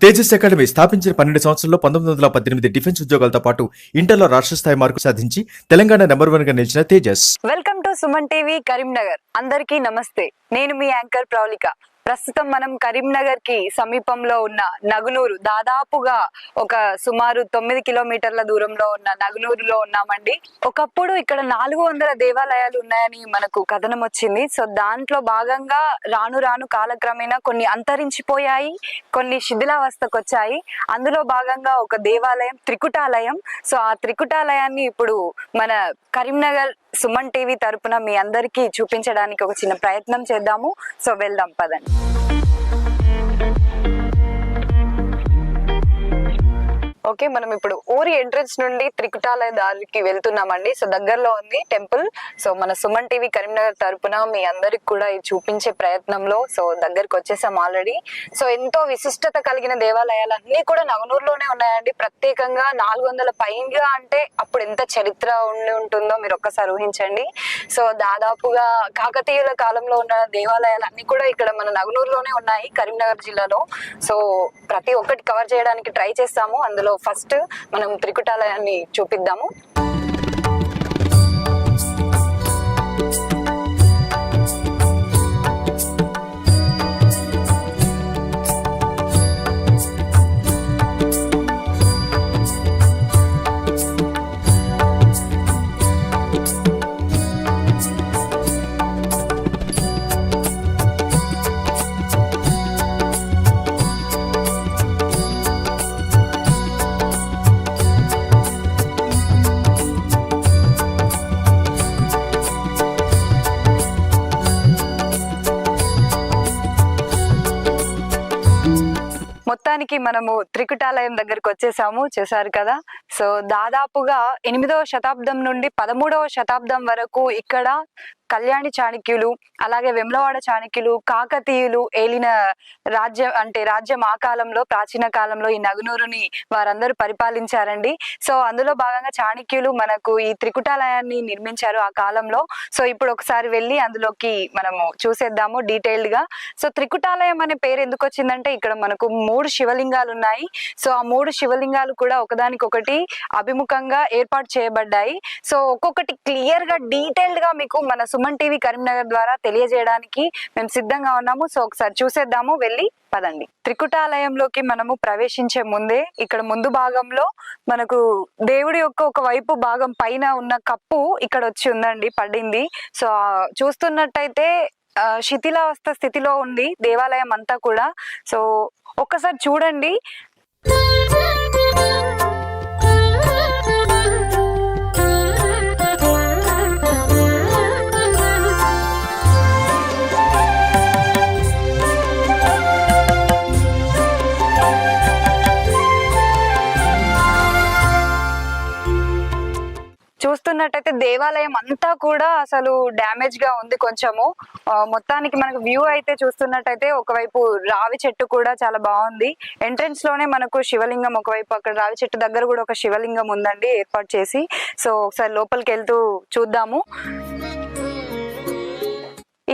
Tejas academy స్థాపించిన 12 సంవత్సరాల్లో 1918 defence ఉద్యోగాలతో పాటు ఇంటర్లో రాష్ట్ర స్థాయి మార్కు సాధించి తెలంగాణ నెంబర్ 1 గా నిలిచిన Tejas. Welcome to Suman TV Karimnagar. అందరికీ నమస్తే. నేను మీ యాంకర్ ప్రౌలిక. ప్రస్తుతం మనం కరీంనగర్ కి సమీపంలో ఉన్న నగునూరు, దాదాపుగా ఒక సుమారు 9 కిలోమీటర్ల దూరంలో ఉన్న నగునూరులో ఉన్నామండి. ఒకప్పుడు ఇక్కడ 400 దేవాలయాలు ఉన్నాయని మనకు కథనం వచ్చింది. సో దాంట్లో భాగంగా రాను రాను కాలక్రమేణా కొన్ని అంతరించిపోయాయి, కొన్ని శిథిలావస్థకు వచ్చాయి. అందులో భాగంగా ఒక దేవాలయం త్రికుటాలయం. సో ఆ త్రికుటాలయాన్ని ఇప్పుడు మన కరీంనగర్ సుమన్ టీవీ తరపున మీ అందరికీ చూపించడానికి ఒక చిన్న ప్రయత్నం చేద్దాము. సో వెళ్దాం పదండి. ఓకే, మనం ఇప్పుడు ఊరి ఎంట్రన్స్ నుండి త్రికుటాలయ దారికి వెళ్తున్నామండి. సో దగ్గరలో ఉంది టెంపుల్. సో మన సుమన్ టీవీ కరీంనగర్ తరపున మీ అందరికి కూడా ఇది చూపించే ప్రయత్నంలో సో దగ్గరికి వచ్చేసాం ఆల్రెడీ. సో ఎంతో విశిష్టత కలిగిన దేవాలయాలన్నీ కూడా నగనూరులోనే ఉన్నాయండి. ప్రత్యేకంగా 400 పైగా అంటే అప్పుడు ఎంత చరిత్ర ఉండి ఉంటుందో మీరు ఒక్కసారి ఊహించండి. సో దాదాపుగా కాకతీయుల కాలంలో ఉన్న దేవాలయాలన్నీ కూడా ఇక్కడ మన నగనూరులోనే ఉన్నాయి, కరీంనగర్ జిల్లాలో. సో ప్రతి ఒక్కటి కవర్ చేయడానికి ట్రై చేస్తాము. అందులో ఫస్ట్ మనం త్రికుటాలయాన్ని చూపిద్దాము. మొత్తానికి మనము త్రికుటాలయం దగ్గరికి వచ్చేసాము, చూసారు కదా. సో దాదాపుగా 8వ శతాబ్దం నుండి 13వ శతాబ్దం వరకు ఇక్కడ కళ్యాణి చాణక్యులు, అలాగే వెమ్లవాడ చాణక్యులు, కాకతీయులు ఏలిన రాజ్యం, అంటే రాజ్యం ఆ కాలంలో, ప్రాచీన కాలంలో ఈ నగునూరుని వారందరూ పరిపాలించారండి. సో అందులో భాగంగా చాణక్యులు మనకు ఈ త్రికుటాలయాన్ని నిర్మించారు ఆ కాలంలో. సో ఇప్పుడు ఒకసారి వెళ్ళి అందులోకి మనము చూసేద్దాము డీటెయిల్డ్ గా. సో త్రికుటాలయం అనే పేరు ఎందుకు వచ్చిందంటే ఇక్కడ మనకు 3 శివలింగాలు ఉన్నాయి. సో ఆ 3 శివలింగాలు కూడా ఒకదానికొకటి అభిముఖంగా ఏర్పాటు చేయబడ్డాయి. సో ఒక్కొక్కటి క్లియర్ గా డీటెయిల్డ్ గా మీకు మన సుమన్ టీవీ కరీంనగర్ ద్వారా తెలియజేయడానికి మేము సిద్ధంగా ఉన్నాము. సో ఒకసారి చూసేద్దాము, వెళ్ళి పదండి. త్రికుటాలయంలోకి మనము ప్రవేశించే ముందే ఇక్కడ ముందు భాగంలో మనకు దేవుడి యొక్క ఒక వైపు భాగం పైన ఉన్న కప్పు ఇక్కడ వచ్చి ఉందండి, పడింది. సో చూస్తున్నట్టయితే శిథిలావస్థ స్థితిలో ఉంది దేవాలయం అంతా కూడా. సో ఒక్కసారి చూడండి. చూస్తున్నట్టయితే దేవాలయం అంతా కూడా అసలు డ్యామేజ్ గా ఉంది కొంచెము. మొత్తానికి మనకు వ్యూ అయితే చూస్తున్నట్టయితే ఒకవైపు రావి చెట్టు కూడా చాలా బాగుంది. ఎంట్రన్స్ లోనే మనకు శివలింగం ఒకవైపు, అక్కడ రావి చెట్టు దగ్గర కూడా ఒక శివలింగం ఉందండి ఏర్పాటు చేసి. సో ఒకసారి లోపలికి వెళ్తూ చూద్దాము.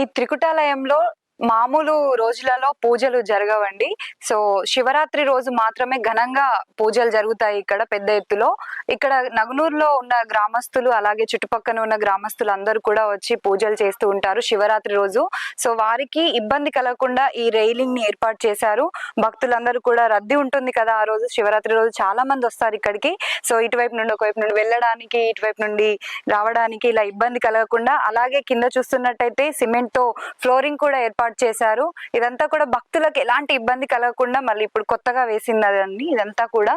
ఈ త్రికుటాలయంలో మామూలు రోజులలో పూజలు జరగవండి. సో శివరాత్రి రోజు మాత్రమే ఘనంగా పూజలు జరుగుతాయి ఇక్కడ పెద్ద ఎత్తులో. ఇక్కడ నగునూరులో ఉన్న గ్రామస్తులు, అలాగే చుట్టుపక్కల ఉన్న గ్రామస్తులు అందరూ కూడా వచ్చి పూజలు చేస్తూ ఉంటారు శివరాత్రి రోజు. సో వారికి ఇబ్బంది కలగకుండా ఈ రైలింగ్ ని ఏర్పాటు చేశారు. భక్తులందరూ కూడా రద్దీ ఉంటుంది కదా ఆ రోజు, శివరాత్రి రోజు చాలా మంది వస్తారు ఇక్కడికి. సో ఇటువైపు నుండి ఒకవైపు నుండి వెళ్ళడానికి, ఇటువైపు నుండి రావడానికి ఇలా ఇబ్బంది కలగకుండా. అలాగే కింద చూస్తున్నట్టయితే సిమెంట్ తో ఫ్లోరింగ్ కూడా ఏర్పాటు చేశారు. ఇదంతా కూడా భక్తులకు ఎలాంటి ఇబ్బంది కలగకుండా మళ్ళీ ఇప్పుడు కొత్తగా వేసిందండి ఇదంతా కూడా.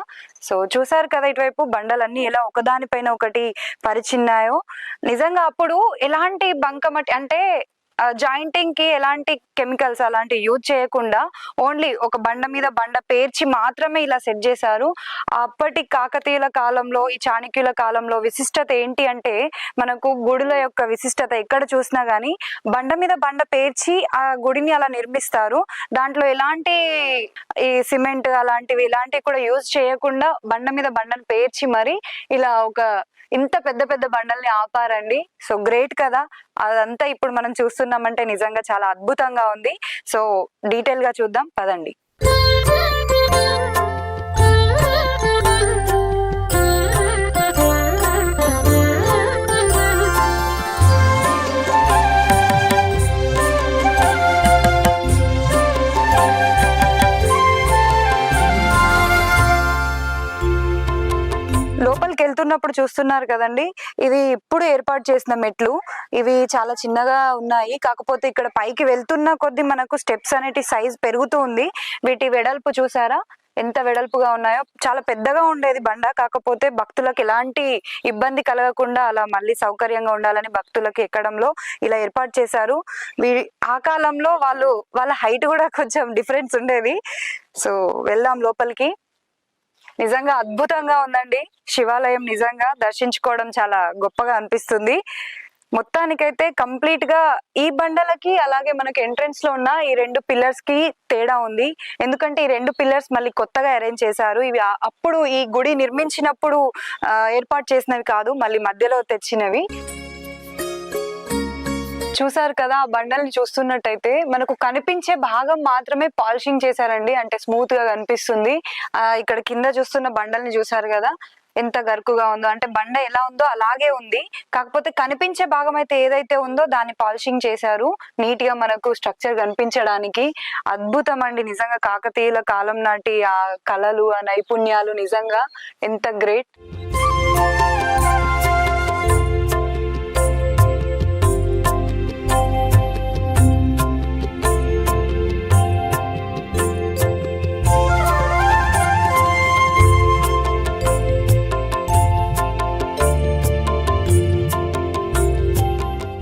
సో చూసారు కదా ఇటువైపు బండలన్నీ ఎలా ఒకదానిపైన ఒకటి పరిచిన్నాయో. నిజంగా అప్పుడు ఎలాంటి బంకమట్టి అంటే జాయింటింగ్ కి ఎలాంటి కెమికల్స్ అలాంటి యూజ్ చేయకుండా ఓన్లీ ఒక బండ మీద బండ పేర్చి మాత్రమే ఇలా సెట్ చేశారు. అప్పటి కాకతీయుల కాలంలో, ఈ చాణక్యుల కాలంలో విశిష్టత ఏంటి అంటే మనకు గుడుల యొక్క విశిష్టత ఎక్కడ చూసినా గానీ బండ మీద బండ పేర్చి ఆ గుడిని అలా నిర్మిస్తారు. దాంట్లో ఎలాంటి ఈ సిమెంట్ అలాంటివి ఇలాంటివి కూడా యూజ్ చేయకుండా బండ మీద బండను పేర్చి మరి ఇలా ఒక ఇంత పెద్ద పెద్ద బండల్ని ఆపారండి. సో గ్రేట్ కదా. అదంతా ఇప్పుడు మనం చూస్తున్నామంటే నిజంగా చాలా అద్భుతంగా ఉంది. సో డీటెయిల్ గా చూద్దాం పదండి. వెళ్తున్నప్పుడు చూస్తున్నారు కదండి, ఇది ఇప్పుడు ఏర్పాటు చేసిన మెట్లు. ఇవి చాలా చిన్నగా ఉన్నాయి, కాకపోతే ఇక్కడ పైకి వెళ్తున్న కొద్దీ మనకు స్టెప్స్ అనేటి సైజ్ పెరుగుతూ ఉంది. వీటి వెడల్పు చూసారా ఎంత వెడల్పుగా ఉన్నాయో. చాలా పెద్దగా ఉండేది బండ, కాకపోతే భక్తులకు ఎలాంటి ఇబ్బంది కలగకుండా అలా మళ్ళీ సౌకర్యంగా ఉండాలని భక్తులకు ఎక్కడంలో ఇలా ఏర్పాటు చేశారు. ఆ కాలంలో వాళ్ళ హైట్ కూడా కొంచెం డిఫరెన్స్ ఉండేది. సో వెళ్దాం లోపలికి. నిజంగా అద్భుతంగా ఉందండి శివాలయం, నిజంగా దర్శించుకోవడం చాలా గొప్పగా అనిపిస్తుంది. మొత్తానికైతే కంప్లీట్ గా ఈ బండలకి అలాగే మనకి ఎంట్రన్స్ లో ఉన్న ఈ 2 పిల్లర్స్ కి తేడా ఉంది. ఎందుకంటే ఈ 2 పిల్లర్స్ మళ్ళీ కొత్తగా అరేంజ్ చేశారు. ఇవి అప్పుడు ఈ గుడి నిర్మించినప్పుడు ఏర్పాటు చేసినవి కాదు, మళ్ళీ మధ్యలో తెచ్చినవి. చూసారు కదా, ఆ బండల్ని చూస్తున్నట్టయితే మనకు కనిపించే భాగం మాత్రమే పాలిషింగ్ చేశారండి, అంటే స్మూత్ గా కనిపిస్తుంది. ఇక్కడ కింద చూస్తున్న బండల్ని చూసారు కదా ఎంత గరుకుగా ఉందో, అంటే బండ ఎలా ఉందో అలాగే ఉంది. కాకపోతే కనిపించే భాగం అయితే ఏదైతే ఉందో దాన్ని పాలిషింగ్ చేశారు నీట్ గా మనకు స్ట్రక్చర్ కనిపించడానికి. అద్భుతం అండి నిజంగా. కాకతీయుల కాలం నాటి ఆ కళలు, ఆ నైపుణ్యాలు నిజంగా ఎంత గ్రేట్.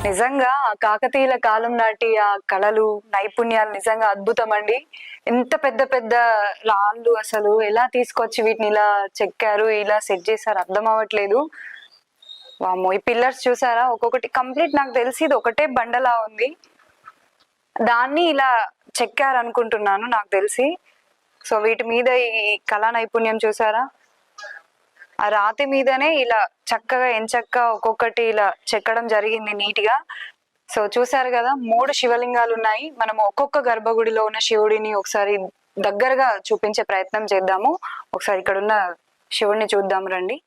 నిజంగా ఆ కాకతీయుల కాలం నాటి ఆ కళలు, నైపుణ్యాలు నిజంగా అద్భుతం అండి. ఎంత పెద్ద పెద్ద రాళ్ళు అసలు ఎలా తీసుకొచ్చి వీటిని ఇలా చెక్కారు, ఇలా సెట్ చేశారు అర్థం అవ్వట్లేదు. వామ్మో, ఈ పిల్లర్స్ చూసారా ఒక్కొక్కటి కంప్లీట్, నాకు తెలిసి ఇది ఒకటే బండలా ఉంది, దాన్ని ఇలా చెక్కారు అనుకుంటున్నాను నాకు తెలిసి. సో వీటి మీద ఈ కళా నైపుణ్యం చూసారా, ఆ రాతి మీదనే ఇలా చక్కగా ఎంచక్క ఒక్కొక్కటి ఇలా చెక్కడం జరిగింది నీట్ గా. సో చూసారు కదా 3 శివలింగాలు ఉన్నాయి. మనం ఒక్కొక్క గర్భగుడిలో ఉన్న శివుడిని ఒకసారి దగ్గరగా చూపించే ప్రయత్నం చేద్దాము. ఒకసారి ఇక్కడ ఉన్న శివుడిని చూద్దాం రండి.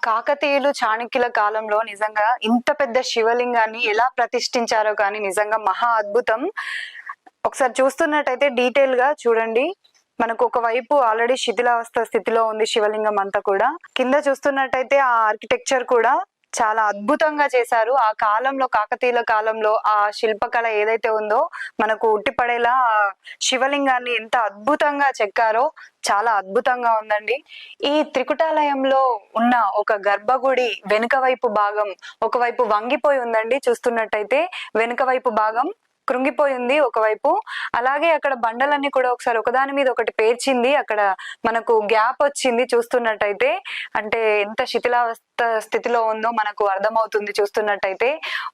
కాకతీయులు చాణక్యుల కాలంలో నిజంగా ఇంత పెద్ద శివలింగాన్ని ఎలా ప్రతిష్ఠించారో కానీ నిజంగా మహా అద్భుతం. ఒకసారి చూస్తున్నట్టయితే డీటెయిల్ గా చూడండి. మనకు ఒకవైపు ఆల్రెడీ శిథిలావస్థ స్థితిలో ఉంది శివలింగం అంతా కూడా. కింద చూస్తున్నట్టయితే ఆ ఆర్కిటెక్చర్ కూడా చాలా అద్భుతంగా చేశారు. ఆ కాలంలో, కాకతీయుల కాలంలో ఆ శిల్పకళ ఏదైతే ఉందో మనకు ఉట్టిపడేలా శివలింగాన్ని ఎంత అద్భుతంగా చెక్కారో చాలా అద్భుతంగా ఉందండి. ఈ త్రికుటాలయంలో ఉన్న ఒక గర్భగుడి వెనుక వైపు భాగం ఒకవైపు వంగిపోయి ఉందండి. చూస్తున్నట్టయితే వెనుక వైపు భాగం కృంగిపోయి ఉంది ఒకవైపు. అలాగే అక్కడ బండలన్నీ కూడా ఒకసారి ఒకదాని మీద ఒకటి పేర్చింది, అక్కడ మనకు గ్యాప్ వచ్చింది చూస్తున్నట్టయితే. అంటే ఎంత శిథిలావస్థ స్థితిలో ఉందో మనకు అర్థమవుతుంది చూస్తున్నట్టయితే.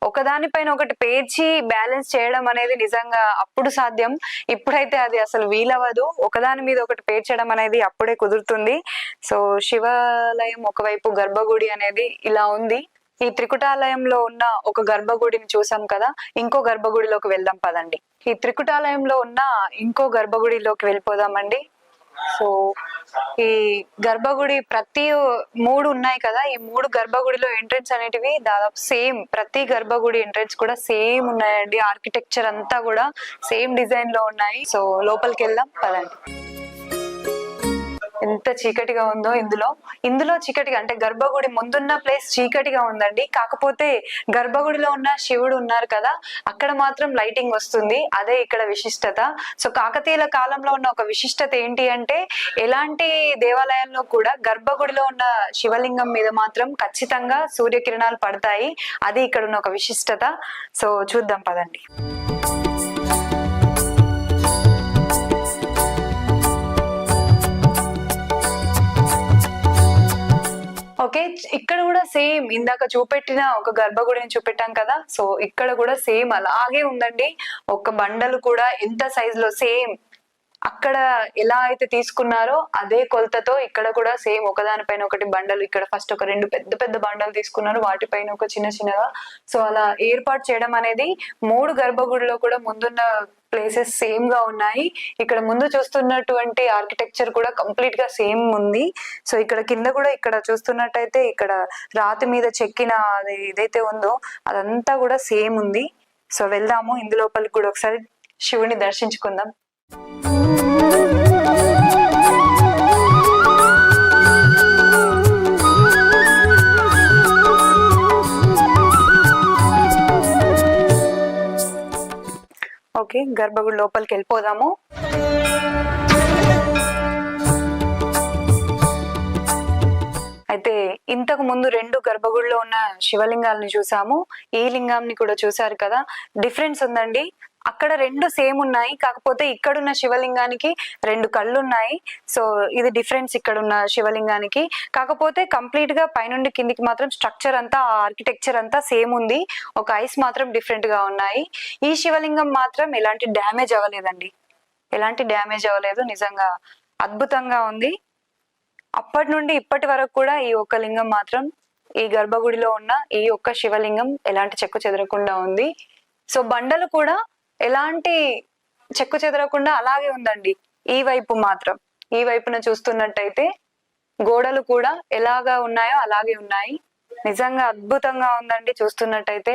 ఒకదానిపైన ఒకటి పేర్చి బ్యాలెన్స్ చేయడం అనేది నిజంగా అప్పుడు సాధ్యం, ఇప్పుడైతే అది అసలు వీలవదు. ఒకదాని మీద ఒకటి పేర్చడం అనేది అప్పుడే కుదురుతుంది. సో శివాలయం ఒకవైపు గర్భగుడి అనేది ఇలా ఉంది. ఈ త్రికుటాలయంలో ఉన్న ఒక గర్భగుడిని చూసాం కదా, ఇంకో గర్భగుడిలోకి వెళ్దాం పదండి. ఈ త్రికుటాలయంలో ఉన్న ఇంకో గర్భగుడిలోకి వెళ్ళిపోదామండి. సో ఈ గర్భగుడి ప్రతి 3 ఉన్నాయి కదా, ఈ 3 గర్భగుడిలో ఎంట్రెన్స్ అనేటివి దాదాపు సేమ్. ప్రతి గర్భగుడి ఎంట్రెన్స్ కూడా సేమ్ ఉన్నాయండి. ఆర్కిటెక్చర్ అంతా కూడా సేమ్ డిజైన్ లో ఉన్నాయి. సో లోపలికి వెళ్దాం పదండి. ఎంత చీకటిగా ఉందో ఇందులో చీకటిగా అంటే గర్భగుడి ముందున్న ప్లేస్ చీకటిగా ఉందండి. కాకపోతే గర్భగుడిలో ఉన్న శివుడు ఉన్నారు కదా, అక్కడ మాత్రం లైటింగ్ వస్తుంది. అదే ఇక్కడ విశిష్టత. సో కాకతీయుల కాలంలో ఉన్న ఒక విశిష్టత ఏంటి అంటే, ఎలాంటి దేవాలయాల్లో కూడా గర్భగుడిలో ఉన్న శివలింగం మీద మాత్రం ఖచ్చితంగా సూర్యకిరణాలు పడతాయి. అది ఇక్కడ ఉన్న ఒక విశిష్టత. సో చూద్దాం పదండి. ఓకే, ఇక్కడ కూడా సేమ్ ఇందాక చూపెట్టిన ఒక గర్భగుడిని చూపెట్టాం కదా, సో ఇక్కడ కూడా సేమ్ అలాగే ఉందండి. ఒక బండలు కూడా ఎంత సైజ్ లో సేమ్ అక్కడ ఎలా అయితే తీసుకున్నారో అదే కొలతతో ఇక్కడ కూడా సేమ్ ఒకదానిపైన ఒకటి బండలు. ఇక్కడ ఫస్ట్ ఒక 2 పెద్ద పెద్ద బండలు తీసుకున్నారు, వాటిపైన ఒక చిన్నగా. సో అలా ఏర్పాటు చేయడం అనేది 3 గర్భగుడిలో కూడా ముందున్న ప్లేసెస్ సేమ్ గా ఉన్నాయి. ఇక్కడ ముందు చూస్తున్నటువంటి ఆర్కిటెక్చర్ కూడా కంప్లీట్ గా సేమ్ ఉంది. సో ఇక్కడ కింద కూడా ఇక్కడ చూస్తున్నట్టయితే ఇక్కడ రాతి మీద చెక్కిన అది ఏదైతే ఉందో అదంతా కూడా సేమ్ ఉంది. సో వెళ్దాము ఇందులోపలికి కూడా ఒకసారి శివుని దర్శించుకుందాం. ఓకే, గర్భగుడి లోపలికి వెళ్ళిపోదాము. అయితే ఇంతకు ముందు 2 గర్భగుడిలో ఉన్న శివలింగాలను చూసాము, ఈ లింగాన్ని కూడా చూసారు కదా. డిఫరెన్స్ ఉందండి. అక్కడ 2 సేమ్ ఉన్నాయి, కాకపోతే ఇక్కడున్న శివలింగానికి 2 కళ్ళు ఉన్నాయి. సో ఇది డిఫరెన్స్ ఇక్కడున్న శివలింగానికి. కాకపోతే కంప్లీట్ గా పైనుండి కిందికి మాత్రం స్ట్రక్చర్ అంతా, ఆర్కిటెక్చర్ అంతా సేమ్ ఉంది. ఒక ఐస్ మాత్రం డిఫరెంట్ గా ఉన్నాయి. ఈ శివలింగం మాత్రం ఎలాంటి డ్యామేజ్ అవ్వలేదండి, ఎలాంటి డ్యామేజ్ అవ్వలేదు. నిజంగా అద్భుతంగా ఉంది. అప్పటి నుండి ఇప్పటి వరకు కూడా ఈ ఒక్క లింగం మాత్రం, ఈ గర్భగుడిలో ఉన్న ఈ ఒక్క శివలింగం ఎలాంటి చెక్కు చెదరకుండా ఉంది. సో బండలు కూడా ఎలాంటి చెక్కు చెదరకుండా అలాగే ఉందండి. ఈ వైపు మాత్రం, ఈ వైపున చూస్తున్నట్టయితే గోడలు కూడా ఎలాగా ఉన్నాయో అలాగే ఉన్నాయి. నిజంగా అద్భుతంగా ఉందండి చూస్తున్నట్టయితే.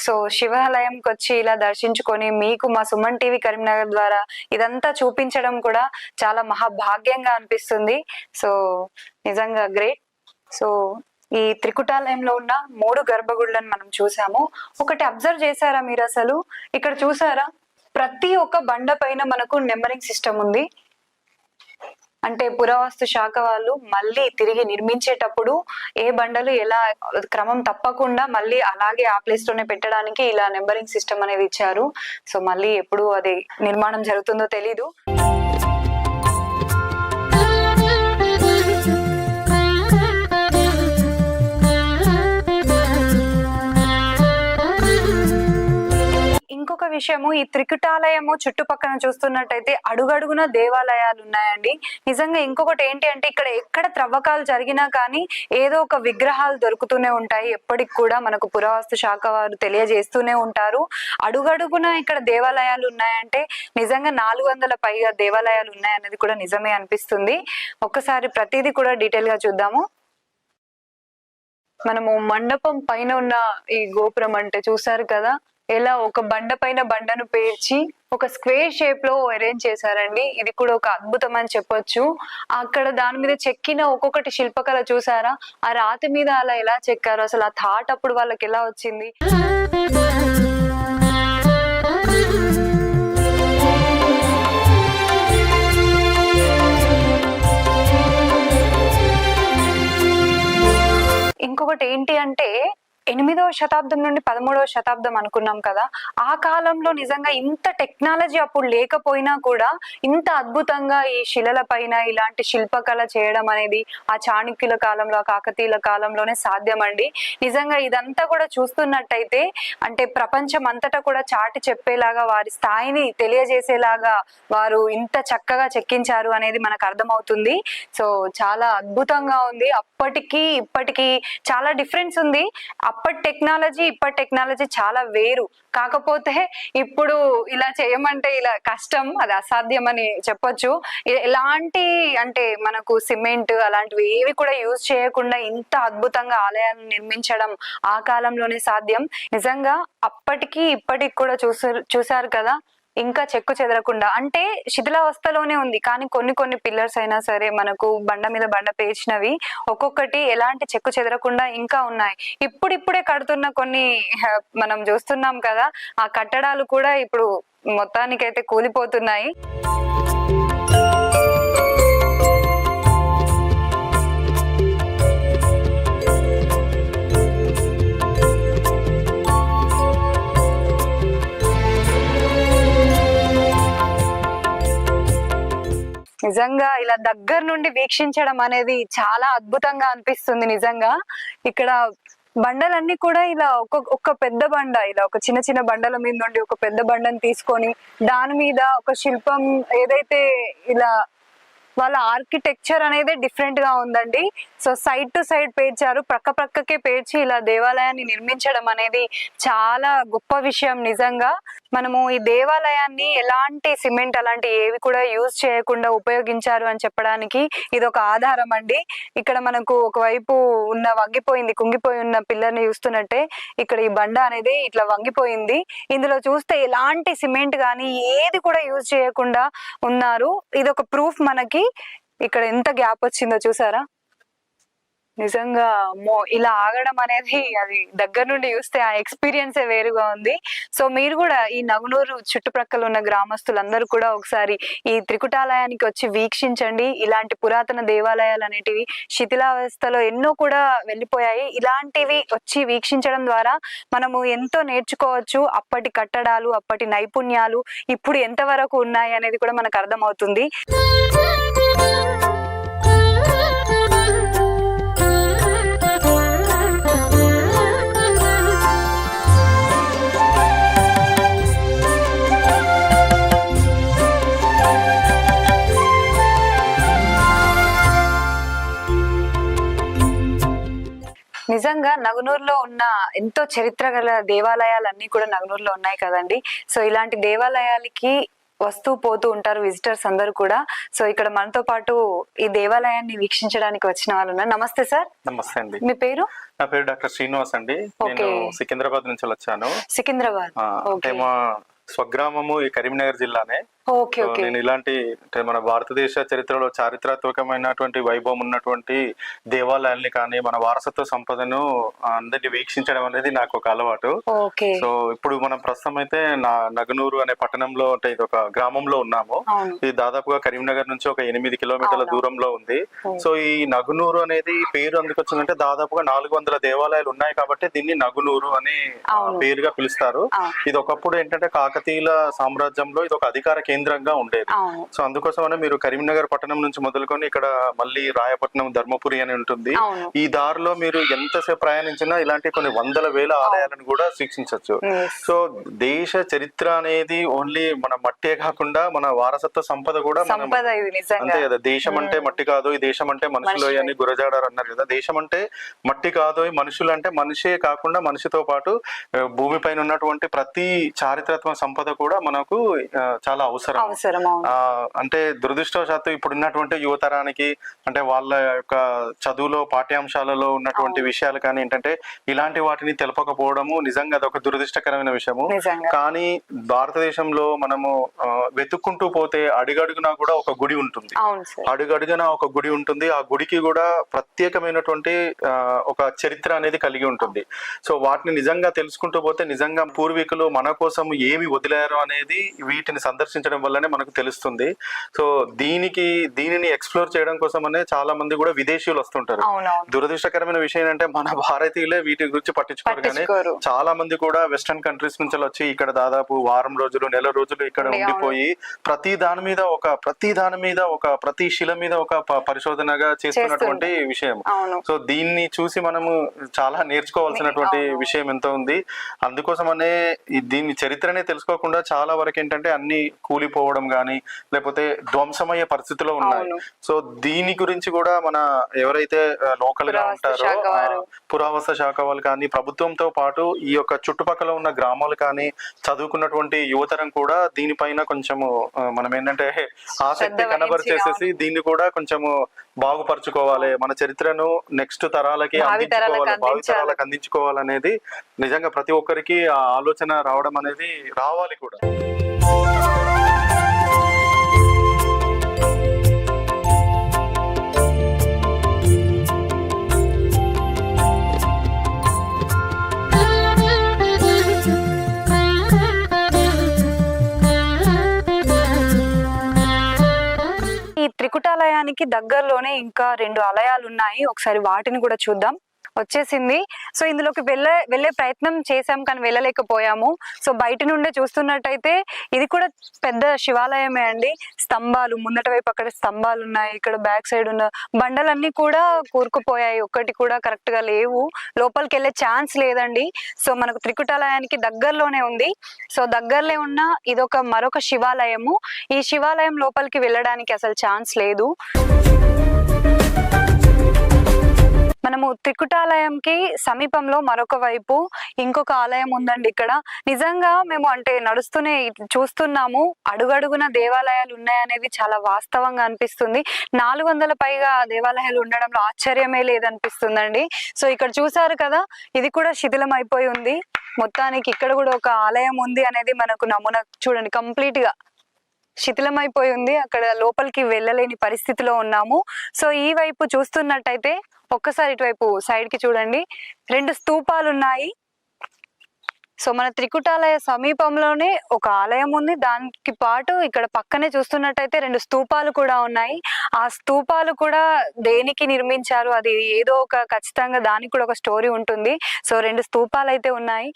సో శివాలయంకి వచ్చి ఇలా దర్శించుకొని మీకు మా సుమన్ టీవీ కరీంనగర్ ద్వారా ఇదంతా చూపించడం కూడా చాలా మహాభాగ్యంగా అనిపిస్తుంది. సో నిజంగా గ్రేట్. సో ఈ త్రికుటాలయంలో ఉన్న 3 గర్భగుడులను మనం చూసాము. ఒకటి అబ్జర్వ్ చేశారా మీరు? అసలు ఇక్కడ చూసారా, ప్రతి ఒక్క బండ పైన మనకు నెంబరింగ్ సిస్టమ్ ఉంది. అంటే పురావస్తు శాఖ వాళ్ళు మళ్ళీ తిరిగి నిర్మించేటప్పుడు ఏ బండలు ఎలా క్రమం తప్పకుండా మళ్ళీ అలాగే ఆ ప్లేస్ లోనే పెట్టడానికి ఇలా నెంబరింగ్ సిస్టమ్ అనేది ఇచ్చారు. సో మళ్ళీ ఎప్పుడు అది నిర్మాణం జరుగుతుందో తెలీదు. ఇంకొక విషయము, ఈ త్రికుటాలయము చుట్టుపక్కల చూస్తున్నట్టయితే అడుగడుగున దేవాలయాలు ఉన్నాయండి. నిజంగా ఇంకొకటి ఏంటి అంటే, ఇక్కడ ఎక్కడ త్రవ్వకాలు జరిగినా కానీ ఏదో ఒక విగ్రహాలు దొరుకుతూనే ఉంటాయి. ఎప్పటికి కూడా మనకు పురావస్తు శాఖ వారు తెలియజేస్తూనే ఉంటారు. అడుగడుగున ఇక్కడ దేవాలయాలు ఉన్నాయంటే నిజంగా 400 పైగా దేవాలయాలు ఉన్నాయన్నది కూడా నిజమే అనిపిస్తుంది. ఒక్కసారి ప్రతిదీ కూడా డీటెయిల్ గా చూద్దాము. మనము మండపం పైన ఉన్న ఈ గోపురం అంటే చూసారు కదా, ఎలా ఒక బండ పైన బండను పేర్చి ఒక స్క్వేర్ షేప్ లో అరేంజ్ చేశారండి. ఇది కూడా ఒక అద్భుతం అని చెప్పొచ్చు. అక్కడ దాని మీద చెక్కిన ఒక్కొక్కటి శిల్పకళ చూసారా, ఆ రాతి మీద అలా ఎలా చెక్కారు, అసలు ఆ థాట్ అప్పుడు వాళ్ళకి ఎలా వచ్చింది. ఇంకొకటి ఏంటి అంటే, 8వ శతాబ్దం నుండి 13వ శతాబ్దం అనుకున్నాం కదా, ఆ కాలంలో నిజంగా ఇంత టెక్నాలజీ అప్పుడు లేకపోయినా కూడా ఇంత అద్భుతంగా ఈ శిలల పైన ఇలాంటి శిల్పకళ చేయడం అనేది ఆ చాణక్యుల కాలంలో, ఆ కాకతీయుల కాలంలోనే సాధ్యమండి. నిజంగా ఇదంతా కూడా చూస్తున్నట్టయితే అంటే ప్రపంచం అంతటా కూడా చాటి చెప్పేలాగా, వారి స్థాయిని తెలియజేసేలాగా వారు ఇంత చక్కగా చెక్కించారు అనేది మనకు అర్థమవుతుంది. సో చాలా అద్భుతంగా ఉంది. అప్పటికి ఇప్పటికి చాలా డిఫరెన్స్ ఉంది. అప్పటి టెక్నాలజీ ఇప్పటి టెక్నాలజీ చాలా వేరు. కాకపోతే ఇప్పుడు ఇలా చేయమంటే ఇలా కష్టం, అది అసాధ్యం అని చెప్పొచ్చు. ఎలాంటి అంటే మనకు సిమెంట్ అలాంటివి ఏవి కూడా యూజ్ చేయకుండా ఇంత అద్భుతంగా ఆలయాలను నిర్మించడం ఆ కాలంలోనే సాధ్యం. నిజంగా అప్పటికి ఇప్పటికి కూడా చూసారు కదా, ఇంకా చెక్కు చెదరకుండా, అంటే శిథిలావస్థలోనే ఉంది కానీ కొన్ని పిల్లర్స్ అయినా సరే మనకు బండ మీద బండ పేర్చినవి ఒక్కొక్కటి ఎలాంటి చెక్కు చెదరకుండా ఇంకా ఉన్నాయి. ఇప్పుడిప్పుడే కడుతున్న కొన్ని మనం చూస్తున్నాం కదా, ఆ కట్టడాలు కూడా ఇప్పుడు మొత్తానికైతే కూలిపోతున్నాయి. నిజంగా ఇలా దగ్గర నుండి వీక్షించడం అనేది చాలా అద్భుతంగా అనిపిస్తుంది. నిజంగా ఇక్కడ బండలన్నీ కూడా ఇలా ఒక పెద్ద బండ, ఇలా ఒక చిన్న బండల మీద నుండి ఒక పెద్ద బండను తీసుకొని దాని మీద ఒక శిల్పం ఏదైతే ఇలా వాళ్ళ ఆర్కిటెక్చర్ అనేది డిఫరెంట్ గా ఉందండి. సో సైడ్ టు సైడ్ పేర్చారు, ప్రక్కకే పేర్చి ఇలా దేవాలయాన్ని నిర్మించడం అనేది చాలా గొప్ప విషయం. నిజంగా మనము ఈ దేవాలయాన్ని ఎలాంటి సిమెంట్ అలాంటి ఏవి కూడా యూజ్ చేయకుండా ఉపయోగించారు అని చెప్పడానికి ఇది ఒక ఆధారం అండి. ఇక్కడ మనకు ఒకవైపు ఉన్న కుంగిపోయి ఉన్న పిల్లర్ని చూస్తున్నట్టే ఇక్కడ ఈ బండ అనేది ఇట్లా వంగిపోయింది. ఇందులో చూస్తే ఎలాంటి సిమెంట్ కానీ ఏది కూడా యూజ్ చేయకుండా ఉన్నారు. ఇది ఒక ప్రూఫ్ మనకి. ఇక్కడ ఎంత గ్యాప్ వచ్చిందో చూసారా. నిజంగా ఇలా ఆగడం అనేది అది దగ్గర నుండి చూస్తే ఆ ఎక్స్పీరియన్సే వేరుగా ఉంది. సో మీరు కూడా ఈ నగునూరు చుట్టుప్రక్కల ఉన్న గ్రామస్తులందరూ కూడా ఒకసారి ఈ త్రికుటాలయానికి వచ్చి వీక్షించండి. ఇలాంటి పురాతన దేవాలయాలు అనేటివి శిథిలావస్థలో ఎన్నో కూడా వెళ్ళిపోయాయి. ఇలాంటివి వచ్చి వీక్షించడం ద్వారా మనము ఎంతో నేర్చుకోవచ్చు. అప్పటి కట్టడాలు, అప్పటి నైపుణ్యాలు ఇప్పుడు ఎంతవరకు ఉన్నాయి అనేది కూడా మనకు అర్థమవుతుంది. నిజంగా నగునూరులో ఉన్న ఎంతో చరిత్ర గల దేవాలయాలన్నీ కూడా నగునూరులో ఉన్నాయి కదండి. సో ఇలాంటి దేవాలయాలకి వస్తూ పోతూ ఉంటారు విజిటర్స్ అందరూ కూడా. సో ఇక్కడ మనతో పాటు ఈ దేవాలయాన్ని వీక్షించడానికి వచ్చిన వాళ్ళు ఉన్నారు. నమస్తే సార్. నమస్తే అండి. మీ పేరు? నా పేరు డాక్టర్ శ్రీనివాస్ అండి. నేను సికింద్రాబాద్ నుంచి వచ్చాను. సికింద్రాబాద్ అంటే మా స్వగ్రామము ఈ కరీంనగర్ జిల్లానే. నేను ఇలాంటి మన భారతదేశ చరిత్రలో చారిత్రాత్మకమైనటువంటి వైభవం ఉన్నటువంటి దేవాలయాల్ని కానీ మన వారసత్వ సంపదను అందరినీ వీక్షించడం అనేది నాకు ఒక అలవాటు. సో ఇప్పుడు మనం ప్రస్తుతం అయితే నగనూరు అనే పట్టణంలో అంటే ఇది ఒక గ్రామంలో ఉన్నాము. ఇది దాదాపుగా కరీంనగర్ నుంచి ఒక 8 కిలోమీటర్ల దూరంలో ఉంది. సో ఈ నగునూరు అనేది పేరు అందుకు వచ్చిందంటే దాదాపుగా 400 దేవాలయాలు ఉన్నాయి కాబట్టి దీన్ని నగునూరు అని పేరుగా పిలుస్తారు. ఇది ఒకప్పుడు ఏంటంటే కాకతీయుల సామ్రాజ్యంలో ఇది ఒక అధికార కేంద్రంగా ఉండేది. సో అందుకోసమనే మీరు కరీంనగర్ పట్టణం నుంచి మొదలుకొని ఇక్కడ మళ్ళీ రాయపట్నం, ధర్మపురి అని ఉంటుంది. ఈ దారిలో మీరు ఎంతసేపు ప్రయాణించినా ఇలాంటి కొన్ని వందల వేల ఆలయాలను కూడా వీక్షించవచ్చు. సో దేశ చరిత్ర అనేది ఓన్లీ మన మట్టే కాకుండా మన వారసత్వ సంపద కూడా అంతే కదా. దేశం అంటే మట్టి కాదు, ఈ దేశం అంటే మనుషులు అని గురజాడారు అన్నారు కదా. దేశం అంటే మట్టి కాదు, మనుషులు అంటే మనిషే కాకుండా మనిషితో పాటు భూమి పైన ఉన్నటువంటి ప్రతి చారిత్రాత్మక సంపద కూడా మనకు చాలా అవసరం. అంటే దురదృష్టవశాత్తు ఇప్పుడున్నటువంటి యువతరానికి అంటే వాళ్ళ యొక్క చదువులో పాఠ్యాంశాలలో ఉన్నటువంటి విషయాలు కానీ ఏంటంటే ఇలాంటి వాటిని తెలపకపోవడము నిజంగా అదొక దురదృష్టకరమైన విషయము. కానీ భారతదేశంలో మనము వెతుక్కుంటూ పోతే అడుగడుగునా కూడా ఒక గుడి ఉంటుంది. అడుగడుగునా ఒక గుడి ఉంటుంది. ఆ గుడికి కూడా ప్రత్యేకమైనటువంటి ఒక చరిత్ర అనేది కలిగి ఉంటుంది. సో వాటిని నిజంగా తెలుసుకుంటూ పోతే నిజంగా పూర్వీకులు మన కోసం ఏమి వదిలారు అనేది వీటిని సందర్శించడం వల్లనే మనకు తెలుస్తుంది. సో దీనిని ఎక్స్ప్లోర్ చేయడం కోసమనే చాలా మంది కూడా విదేశీయులు వస్తుంటారు. దురదృష్టకరమైన విషయం ఏంటంటే మన భారతీయులే వీటి గురించి పట్టించుకోరు. కానీ చాలా మంది కూడా వెస్టర్న్ కంట్రీస్ నుంచి వచ్చి ఇక్కడ దాదాపు వారం రోజులు, నెల రోజులు ఇక్కడ ఉండిపోయి ప్రతి దాని మీద ప్రతి శిల మీద ఒక పరిశోధనగా చేస్తున్నటువంటి విషయం. సో దీన్ని చూసి మనము చాలా నేర్చుకోవాల్సినటువంటి విషయం ఎంతో ఉంది. అందుకోసమనే దీని చరిత్రనే తెలుసుకోకుండా చాలా వరకు ఏంటంటే అన్ని కూలిపోవడం గానీ లేకపోతే ధ్వంసమయ్యే పరిస్థితిలో ఉన్నాయి. సో దీని గురించి కూడా మన ఎవరైతే లోకల్ గా ఉంటారో పురావస్తు శాఖ వాళ్ళు కానీ ప్రభుత్వంతో పాటు ఈ యొక్క చుట్టుపక్కల ఉన్న గ్రామాలు కానీ చదువుకున్నటువంటి యువతరం కూడా దీనిపైన కొంచెము మనం ఏంటంటే ఆసక్తి కనబరిచేసేసి దీన్ని కూడా కొంచెము బాగుపరచుకోవాలి. మన చరిత్రను నెక్స్ట్ తరాలకి అందించుకోవాలి, భావితరాలకు అందించుకోవాలనేది నిజంగా ప్రతి ఒక్కరికి ఆ ఆలోచన రావడం అనేది రావాలి కూడా. ఈ త్రికుటాలయానికి దగ్గరలోనే ఇంకా 2 ఆలయాలు ఉన్నాయి. ఒకసారి వాటిని కూడా చూద్దాం. వచ్చేసింది. సో ఇందులోకి వెళ్ళే ప్రయత్నం చేశాం కానీ వెళ్ళలేకపోయాము. సో బయట నుండే చూస్తున్నట్టయితే ఇది కూడా పెద్ద శివాలయమే అండి. స్తంభాలు ముందట వైపు అక్కడ స్తంభాలు ఉన్నాయి. ఇక్కడ బ్యాక్ సైడ్ ఉన్న బండలన్నీ కూడా కూరుకుపోయాయి. ఒక్కటి కూడా కరెక్ట్ గా లేవు. లోపలికి వెళ్ళే ఛాన్స్ లేదండి. సో మనకు త్రికుటాలయానికి దగ్గరలోనే ఉంది. సో దగ్గరలో ఉన్న ఇదొక మరొక శివాలయము. ఈ శివాలయం లోపలికి వెళ్ళడానికి అసలు ఛాన్స్ లేదు. మనము త్రికుటాలయంకి సమీపంలో మరొక వైపు ఇంకొక ఆలయం ఉందండి. ఇక్కడ నిజంగా మేము అంటే నడుస్తూనే చూస్తున్నాము, అడుగడుగున దేవాలయాలు ఉన్నాయనేది చాలా వాస్తవంగా అనిపిస్తుంది. 400 పైగా దేవాలయాలు ఉండడంలో ఆశ్చర్యమే లేదనిపిస్తుందండి. సో ఇక్కడ చూసారు కదా, ఇది కూడా శిథిలం అయిపోయి ఉంది. మొత్తానికి ఇక్కడ కూడా ఒక ఆలయం ఉంది అనేది మనకు నమూనా చూడండి, కంప్లీట్ గా శిథిలమైపోయి ఉంది. అక్కడ లోపలికి వెళ్ళలేని పరిస్థితిలో ఉన్నాము. సో ఈ వైపు చూస్తున్నట్టయితే ఒక్కసారి ఇటువైపు సైడ్ కి చూడండి, 2 స్తూపాలు ఉన్నాయి. సో మన త్రికుటాలయ సమీపంలోనే ఒక ఆలయం ఉంది. దానికి పాటు ఇక్కడ పక్కనే చూస్తున్నట్టయితే 2 స్తూపాలు కూడా ఉన్నాయి. ఆ స్తూపాలు కూడా దేనికి నిర్మించారు, అది ఏదో ఒక ఖచ్చితంగా దానికి కూడా ఒక స్టోరీ ఉంటుంది. సో 2 స్తూపాలు అయితే ఉన్నాయి.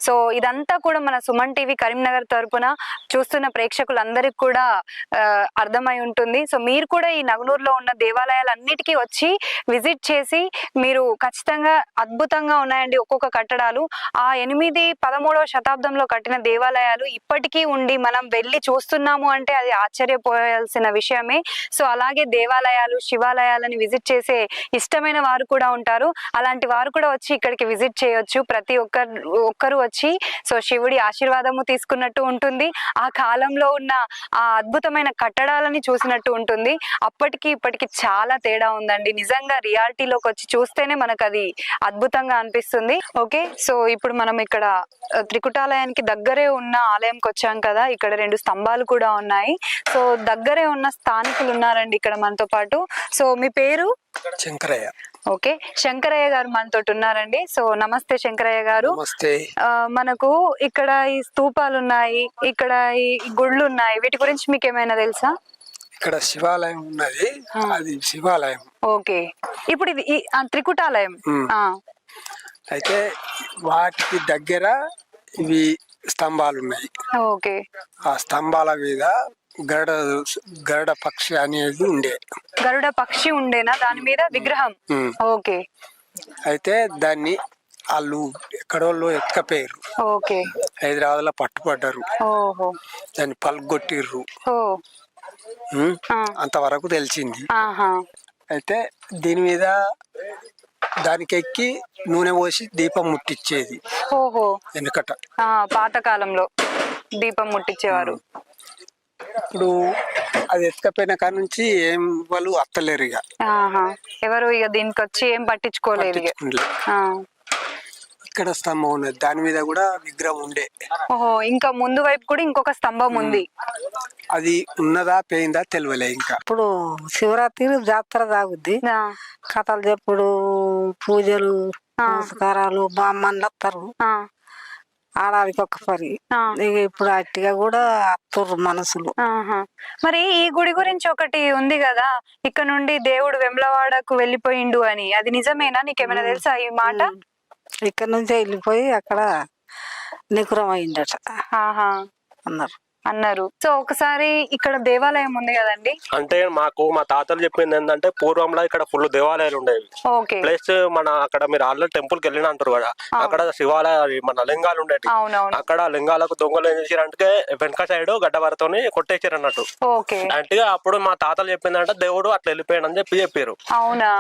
సో ఇదంతా కూడా మన సుమన్ టీవీ కరీంనగర్ తరపున చూస్తున్న ప్రేక్షకులందరికీ కూడా అర్థమై ఉంటుంది. సో మీరు కూడా ఈ నగనూరులో ఉన్న దేవాలయాలన్నిటికీ వచ్చి విజిట్ చేసి మీరు ఖచ్చితంగా అద్భుతంగా ఉన్నాయండి ఒక్కొక్క కట్టడాలు. ఆ 8-13వ శతాబ్దంలో కట్టిన దేవాలయాలు ఇప్పటికీ ఉండి మనం వెళ్ళి చూస్తున్నాము అంటే అది ఆశ్చర్యపోయాల్సిన విషయమే. సో అలాగే దేవాలయాలు, శివాలయాలని విజిట్ చేసే ఇష్టమైన వారు కూడా ఉంటారు. అలాంటి వారు కూడా వచ్చి ఇక్కడికి విజిట్ చేయొచ్చు. ప్రతి ఒక్కరు వచ్చి సో శివుడి ఆశీర్వాదము తీసుకున్నట్టు ఉంటుంది. ఆ కాలంలో ఉన్న ఆ అద్భుతమైన కట్టడాలని చూసినట్టు ఉంటుంది. అప్పటికి ఇప్పటికి చాలా తేడా ఉందండి. నిజంగా రియాలిటీలోకి వచ్చి చూస్తేనే మనకు అది అద్భుతంగా అనిపిస్తుంది. ఓకే, సో ఇప్పుడు మనం ఇక్కడ త్రికుటాలయానికి దగ్గరే ఉన్న ఆలయంకి వచ్చాం కదా. ఇక్కడ 2 స్తంభాలు కూడా ఉన్నాయి. సో దగ్గరే ఉన్న స్థానికులు ఉన్నారండి ఇక్కడ మనతో పాటు. సో మీ పేరు? శంకరయ్య. ఓకే, శంకరయ్య గారు మనతో ఉన్నారండి. సో నమస్తే శంకరయ్య గారు. నమస్తే. మనకు ఇక్కడ ఈ స్తూపాలు ఉన్నాయి, ఇక్కడ ఈ గుళ్ళు ఉన్నాయి, వీటి గురించి మీకు ఏమైనా తెలుసా? ఇక్కడ శివాలయం ఉన్నది, అది శివాలయం. ఓకే, ఇప్పుడు ఇది త్రికుటాలయం. అయితే వాటికి దగ్గర ఇవి స్తంభాలు ఉన్నాయి. ఓకే, ఆ స్తంభాల మీద గరుడ పక్షి అనేది ఉండే. గరుడ పక్షి ఉండేనా దాని మీద విగ్రహం? ఓకే, అయితే దాన్ని వాళ్ళు ఎక్కడోళ్ళు ఎత్తుకపోయారు. ఓకే, హైదరాబాద్ లో పట్టుబడ్డారు. ఓహో, దాన్ని పలుగొట్టిర్రు. అంతవరకు తెలిసింది. అయితే దీని మీద దానికి ఎక్కి నూనె పోసి దీపం ముట్టించేది. ఓహో, వెనకట పాతకాలంలో దీపం ముట్టించేవారు. ఇప్పుడు అది ఎత్తుకపోయిన కాడ నుంచి ఏం వాళ్ళు అత్తలేరు ఇక. ఎవరు ఇక దీనికి వచ్చి ఏం పట్టించుకోలేదు. ఇక్కడ స్తంభం ఉన్నది, దాని మీద కూడా విగ్రహం ఉండే. ఓహో, ఇంకా ముందు వైపు కూడా ఇంకొక స్తంభం ఉంది. అది ఉన్నదా పోయిందా తెలియలే. ఇంకా ఇప్పుడు శివరాత్రి జాతర సాగుద్ది, కథలు చెప్పుడు, పూజలు, నమస్కారాలు, బామ్మన్లు వస్తారు. ఆడాదికి ఒక పరి. ఇక ఇప్పుడు అట్టిగా కూడా అత్తుర్రు మనసులు. మరి ఈ గుడి గురించి ఒకటి ఉంది కదా, ఇక్కడ నుండి దేవుడు వెమ్లవాడకు వెళ్ళిపోయిండు అని, అది నిజమేనా? నీకేమైనా తెలుసా ఈ మాట? ఇక్కడ నుంచే వెళ్ళిపోయి అక్కడ నికురం అయిందట అన్నారు. అన్నారు. సో ఒకసారి ఇక్కడ దేవాలయం ఉంది కదండి. అంటే మాకు మా తాతలు చెప్పింది ఏంటంటే పూర్వంలో ఇక్కడ ఫుల్ దేవాలయాలు ఉండేవి. ఓకే. ప్లస్ మన అక్కడ మీరు ఆల్రెడీ టెంపుల్ కి వెళ్ళిన అంటారు కదా, అక్కడ శివాలయ మన లింగాలు ఉండేవి. అక్కడ లింగాలకు దొంగలు ఏం చేశారంటే వెనక సైడ్ గడ్డవరతోని కొట్టేసారు అన్నట్టు. అంటే అప్పుడు మా తాతలు చెప్పిందంటే దేవుడు అట్లా వెళ్ళిపోయాడు అని చెప్పారు. అవునా?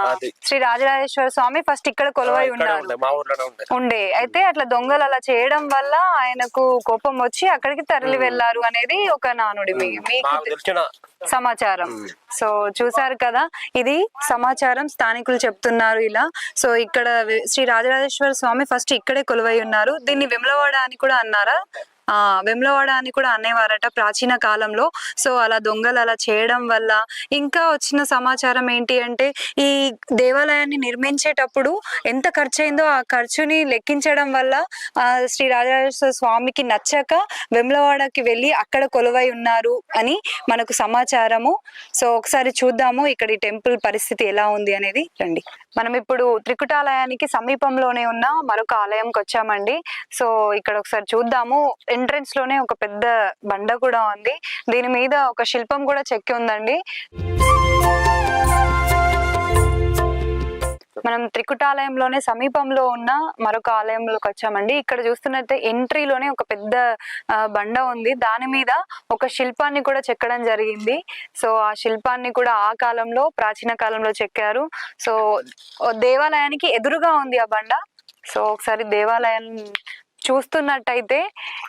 శ్రీ రాజరాజేశ్వర స్వామి ఫస్ట్ ఇక్కడ కొలువై ఉన్నారు, మా ఊర్లోనే ఉండే. అయితే అట్లా దొంగలు అలా చేయడం వల్ల ఆయనకు కోపం వచ్చి అక్కడికి తరలి వెళ్లారు అనేది ఒక నానుడి, మీకు తెలిసిన సమాచారం. సో చూసారు కదా, ఇది సమాచారం, స్థానికులు చెప్తున్నారు ఇలా. సో ఇక్కడ శ్రీ రాజరాజేశ్వర స్వామి ఫస్ట్ ఇక్కడే కొలువై ఉన్నారు. దీన్ని వెమ్లవాడ అని కూడా అన్నారా? వెమ్లవాడ అని కూడా అనేవారట ప్రాచీన కాలంలో. సో అలా దొంగలు అలా చేయడం వల్ల ఇంకా వచ్చిన సమాచారం ఏంటి అంటే, ఈ దేవాలయాన్ని నిర్మించేటప్పుడు ఎంత ఖర్చు అయిందో ఆ ఖర్చుని లెక్కించడం వల్ల శ్రీ రాజరాజేశ్వర స్వామికి నచ్చక వెమ్లవాడకి వెళ్ళి అక్కడ కొలువై ఉన్నారు అని మనకు సమాచారము. సో ఒకసారి చూద్దాము ఇక్కడ ఈ టెంపుల్ పరిస్థితి ఎలా ఉంది అనేది. రండి, మనం ఇప్పుడు త్రికుటాలయానికి సమీపంలోనే ఉన్న మరొక ఆలయంకి వచ్చామండి. సో ఇక్కడ ఒకసారి చూద్దాము. ఎంట్రన్స్ లోనే ఒక పెద్ద బండ కూడా ఉంది, దీని మీద ఒక శిల్పం కూడా చెక్కి ఉందండి. మనం త్రికుటాలయంలోనే సమీపంలో ఉన్న మరొక ఆలయంలోకి వచ్చామండి. ఇక్కడ చూస్తున్నట్టే ఎంట్రీలోనే ఒక పెద్ద బండ ఉంది, దాని మీద ఒక శిల్పాన్ని కూడా చెక్కడం జరిగింది. సో ఆ శిల్పాన్ని కూడా ఆ కాలంలో, ప్రాచీన కాలంలో చెక్కారు. సో దేవాలయానికి ఎదురుగా ఉంది ఆ బండ. సో ఒకసారి దేవాలయం చూస్తున్నట్టయితే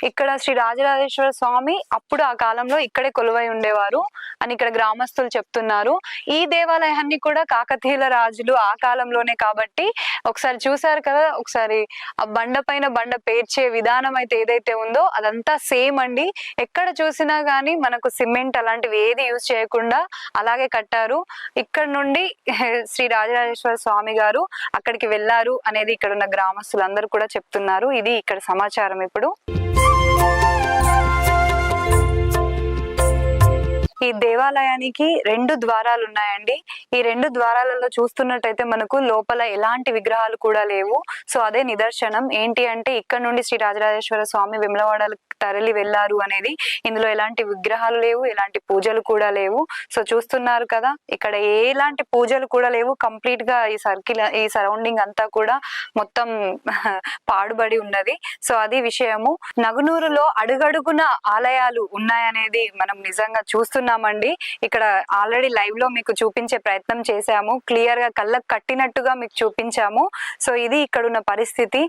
ఇక్కడ శ్రీ రాజరాజేశ్వర స్వామి అప్పుడు ఆ కాలంలో ఇక్కడే కొలువై ఉండేవారు అని ఇక్కడ గ్రామస్తులు చెప్తున్నారు. ఈ దేవాలయాన్ని కూడా కాకతీయుల రాజులు ఆ కాలంలోనే కాబట్టి ఒకసారి చూసారు కదా, ఒకసారి ఆ బండ పైన బండ పేర్చే విధానం అయితే ఏదైతే ఉందో అదంతా సేమ్ అండి. ఎక్కడ చూసినా గానీ మనకు సిమెంట్ అలాంటివి ఏది యూజ్ చేయకుండా అలాగే కట్టారు. ఇక్కడ నుండి శ్రీ రాజరాజేశ్వర స్వామి గారు అక్కడికి వెళ్ళారు అనేది ఇక్కడ ఉన్న గ్రామస్తులందరూ కూడా చెప్తున్నారు. ఇది ఇక్కడ సమాచారం. ఇప్పుడు ఈ దేవాలయానికి 2 ద్వారాలు ఉన్నాయండి. ఈ 2 ద్వారాలలో చూస్తున్నట్టయితే మనకు లోపల ఎలాంటి విగ్రహాలు కూడా లేవు. సో అదే నిదర్శనం ఏంటి అంటే ఇక్కడ నుండి శ్రీ రాజరాజేశ్వర స్వామి వెమ్లవాడలకు తరలి వెళ్ళారు అనేది. ఇందులో ఎలాంటి విగ్రహాలు లేవు, ఎలాంటి పూజలు కూడా లేవు. సో చూస్తున్నారు కదా, ఇక్కడ ఎలాంటి పూజలు కూడా లేవు. కంప్లీట్ గా ఈ సర్కిల్, ఈ సరౌండింగ్ అంతా కూడా మొత్తం పాడుబడి ఉన్నది. సో అది విషయము. నగునూరులో అడుగడుగున ఆలయాలు ఉన్నాయనేది మనం నిజంగా చూస్తున్నామండి. ఇక్కడ ఆల్రెడీ లైవ్ లో మీకు చూపించే ప్రయత్నం చేశాము, క్లియర్ గా కళ్ళకు కట్టినట్టుగా మీకు చూపించాము. సో ఇది ఇక్కడ ఉన్న పరిస్థితి.